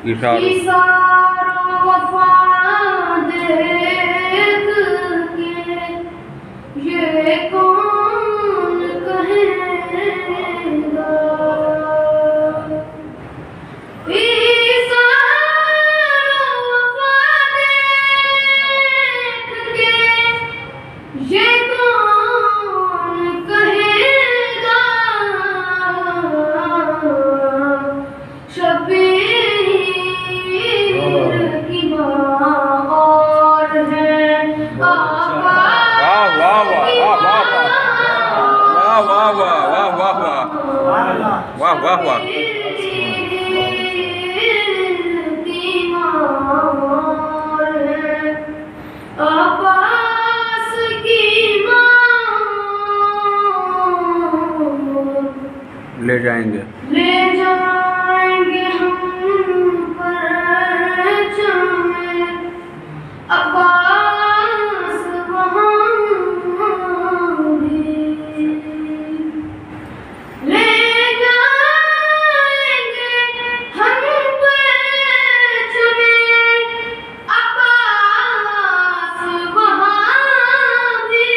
इशारों वफा देख के ये कौन कहेगा। इशारों वफा देख के ये कौन कहेगा। शबीर की माँ और है आका की माँ। वाह वाह वाह वाह वाह वाह वाह वाह। की माँ और है अब्बास की माँ। ले जाएंगे हम परचम अब्बास वहाँ भी। ले जाएंगे हम परचम अब्बास वहाँ भी।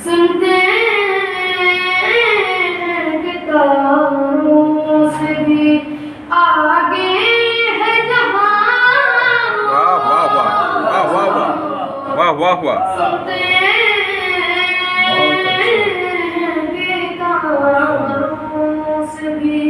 सुनते तारों से भी आगे है जहां। वाह वाह वाह वाह वाह वाह वाह वाह। सुनते तारों से भी